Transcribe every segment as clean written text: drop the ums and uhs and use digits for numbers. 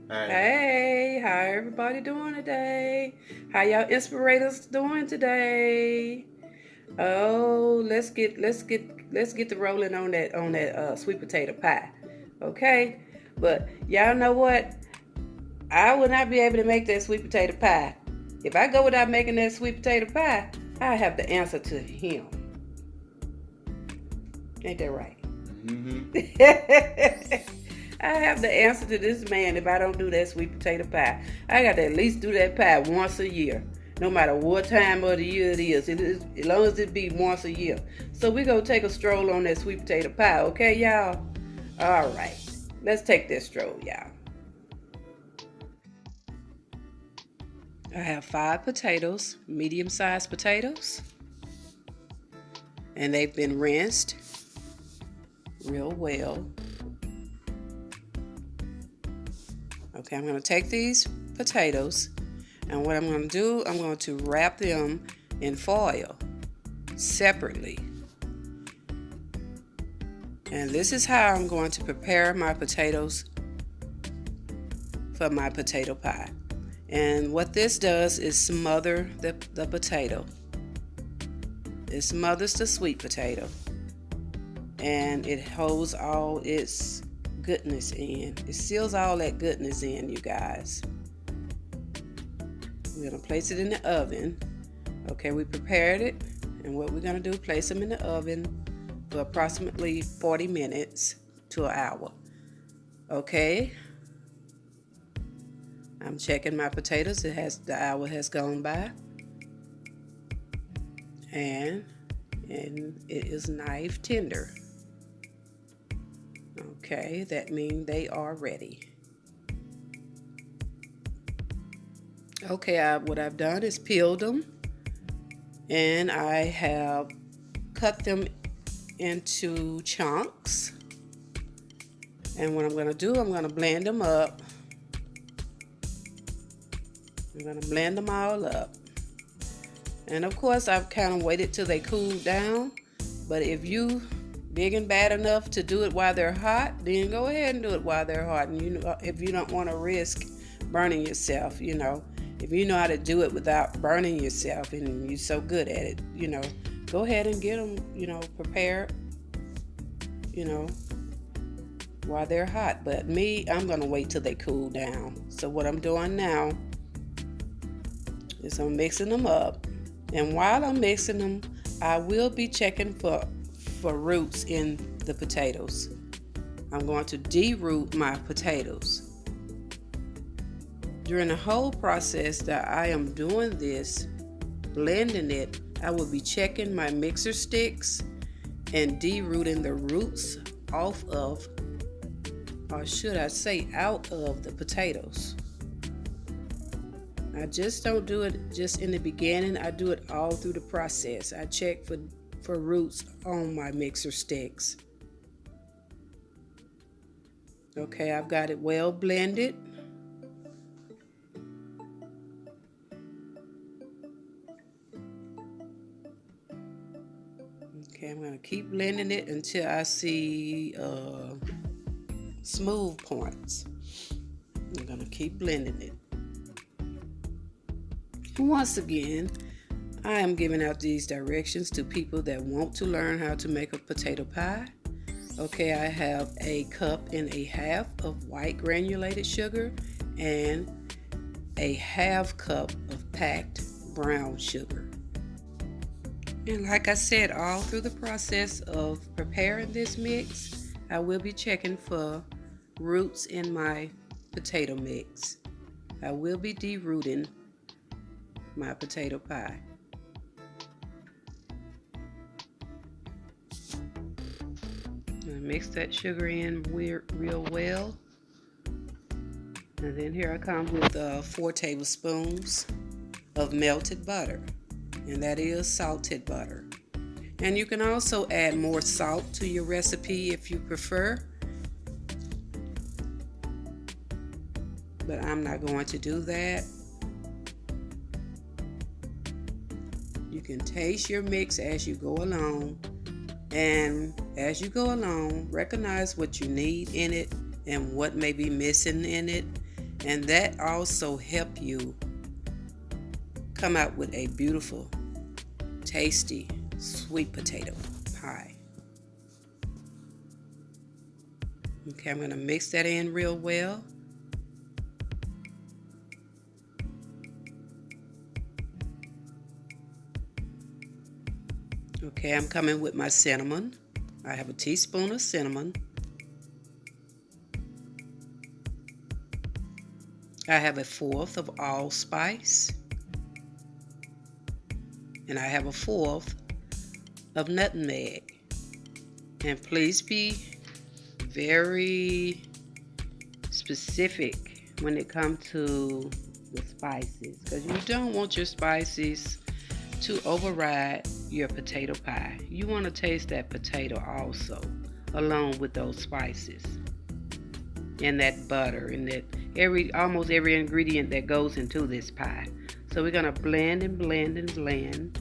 Hey, Hey, how everybody doing today? How y'all inspirators doing today? Oh, let's get the rolling on that sweet potato pie. Okay? But y'all know what? I would not be able to make that sweet potato pie. If I go without making that sweet potato pie, I have the answer to him. Ain't that right? mm-hmm. I have the answer to this man if I don't do that sweet potato pie. I got to at least do that pie once a year. No matter what time of the year it is. As long as it be once a year. So we're going to take a stroll on that sweet potato pie, okay, y'all? All right. Let's take this stroll, y'all. I have 5 potatoes, medium-sized potatoes, and they've been rinsed real well. Okay, I'm going to take these potatoes, and what I'm going to do, I'm going to wrap them in foil separately. And this is how I'm going to prepare my potatoes for my potato pie. And what this does is smother the potato. It smothers the sweet potato, and it holds all its goodness in. It seals all that goodness in, you guys. We're going to place it in the oven. Okay, we prepared it, and what we're going to do, place them in the oven for approximately 40 minutes to an hour. Okay, I'm checking my potatoes. The hour has gone by, and it is knife tender. Okay, that means they are ready. Okay, what I've done is peeled them, and I have cut them into chunks. And what I'm going to do, I'm going to blend them up. I'm going to blend them all up. And of course, I've kind of waited till they cool down. But if you big and bad enough to do it while they're hot, then go ahead and do it while they're hot. And if you don't want to risk burning yourself, if you know how to do it without burning yourself and you're so good at it, go ahead and get them, prepared, you know, while they're hot. But me, I'm going to wait till they cool down. So what I'm doing now is I'm mixing them up. And while I'm mixing them, I will be checking for roots in the potatoes. I'm going to de-root my potatoes. During the whole process that I am doing this, blending it, I will be checking my mixer sticks and de-rooting the roots off of, or should I say out of, the potatoes. I just don't do it just in the beginning. I do it all through the process. I check for roots on my mixer sticks. Okay, I've got it well blended. Okay, I'm going to keep blending it until I see smooth points. I'm going to keep blending it. Once again, I am giving out these directions to people that want to learn how to make a potato pie. Okay, I have a cup and a half of white granulated sugar and a half cup of packed brown sugar. And like I said, all through the process of preparing this mix, I will be checking for roots in my potato mix. I will be de-rooting my potato pie. Mix that sugar in real well. And then here I come with 4 tablespoons of melted butter. And that is salted butter. And you can also add more salt to your recipe if you prefer. But I'm not going to do that. You can taste your mix as you go along. And as you go along, recognize what you need in it and what may be missing in it. And that also help you come out with a beautiful, tasty, sweet potato pie. Okay, I'm going to mix that in real well. Okay, I'm coming with my cinnamon. I have a teaspoon of cinnamon. I have 1/4 of allspice. And I have 1/4 of nutmeg. And please be very specific when it comes to the spices, because you don't want your spices to override your potato pie. You want to taste that potato also, along with those spices and that butter and that almost every ingredient that goes into this pie. So we're going to blend and blend and blend,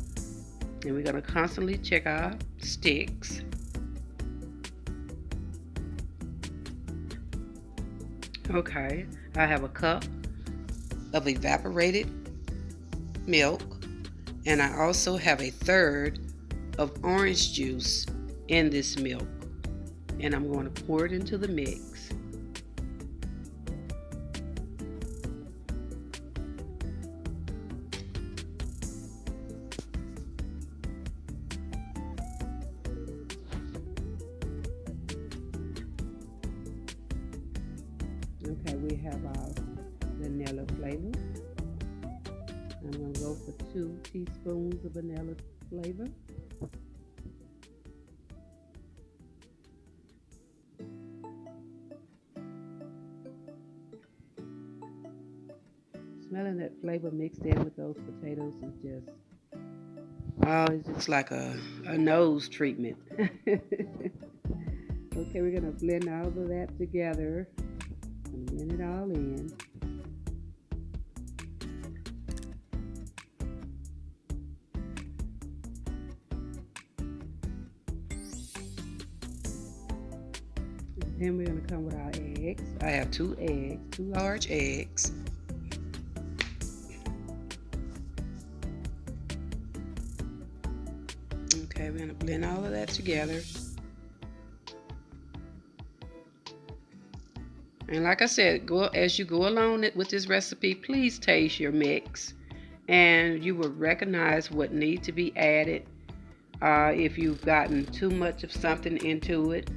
and we're going to constantly check our sticks. Okay, I have a cup of evaporated milk, and I also have 1/3 of orange juice in this milk, and I'm going to pour it into the mix. Okay, we have our vanilla flavor. I'm going to go for 2 teaspoons of vanilla flavor. Smelling that flavor mixed in with those potatoes is just, oh, it's just like a nose treatment. Okay, we're going to blend all of that together. Blend it all in. Then we're going to come with our eggs. I have 2 eggs, 2 large eggs. Okay, we're going to blend all of that together. And like I said, as you go along with this recipe, please taste your mix, and you will recognize what needs to be added. If you've gotten too much of something into it,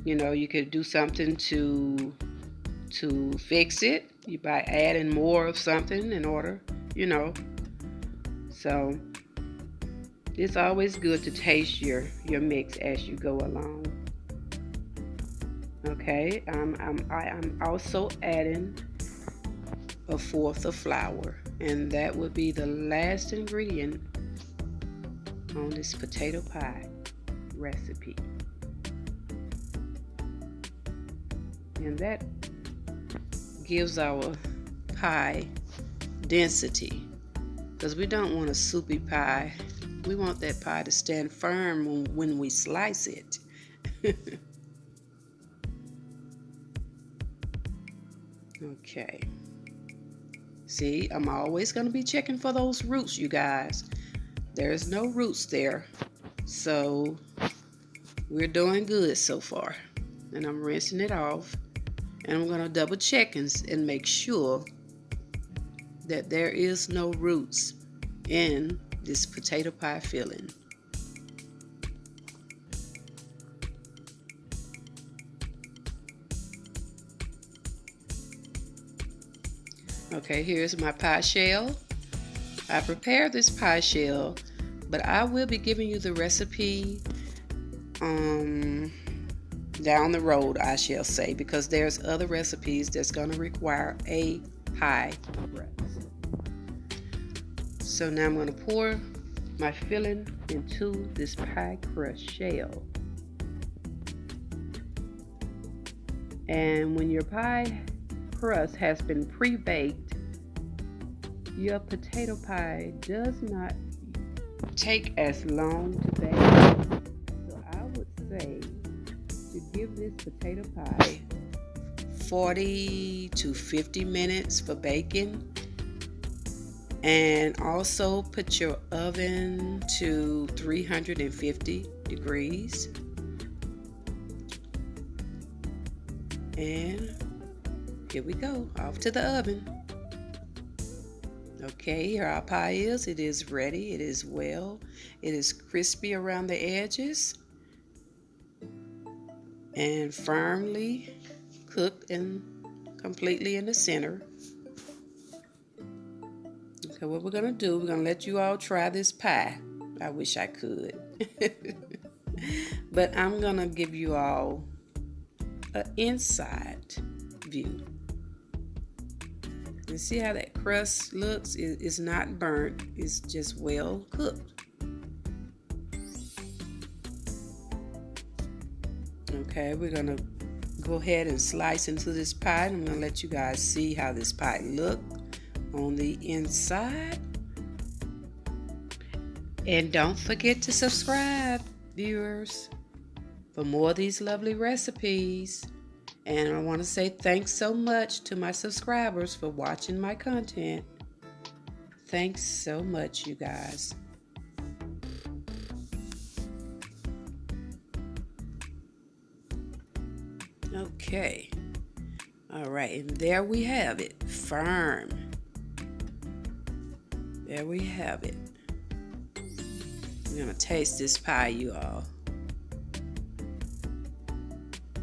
you know, you could do something to fix it by adding more of something in order, you know. So it's always good to taste your mix as you go along. Okay, I'm also adding 1/4 of flour, and that would be the last ingredient on this potato pie recipe. And that gives our pie density, because we don't want a soupy pie. We want that pie to stand firm when we slice it. Okay. See, I'm always going to be checking for those roots, you guys. There's no roots there. So we're doing good so far. And I'm rinsing it off. And I'm going to double check and make sure that there is no roots in this potato pie filling. Okay, here's my pie shell. I prepared this pie shell, but I will be giving you the recipe down the road, I shall say, because there's other recipes that's going to require a pie crust. So now I'm going to pour my filling into this pie crust shell. And when your pie crust has been pre-baked, your potato pie does not take as long to bake. So I would say to give this potato pie 40 to 50 minutes for baking. And also put your oven to 350 degrees. And here we go, off to the oven. Okay, here our pie is. It is ready. It is crispy around the edges and firmly cooked and completely in the center. Okay, what we're gonna do, we're gonna let you all try this pie. I wish I could. But I'm gonna give you all an inside view. You see how that crust looks? It's not burnt, it's just well cooked. Okay, we're gonna go ahead and slice into this pie. I'm gonna let you guys see how this pie looks on the inside. And don't forget to subscribe, viewers, for more of these lovely recipes. And I want to say thanks so much to my subscribers for watching my content. Thanks so much, you guys. Okay. All right, and there we have it. Firm. There we have it. We're gonna taste this pie, you all.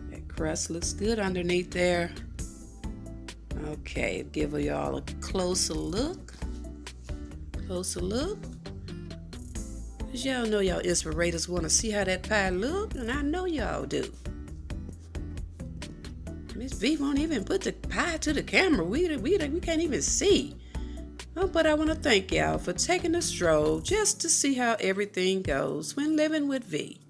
That crust looks good underneath there. Okay, give y'all a closer look. Closer look. Cause y'all know y'all inspirators want to see how that pie look, and I know y'all do. Miss V won't even put the pie to the camera. We can't even see. Oh, but I want to thank y'all for taking a stroll just to see how everything goes when living with V.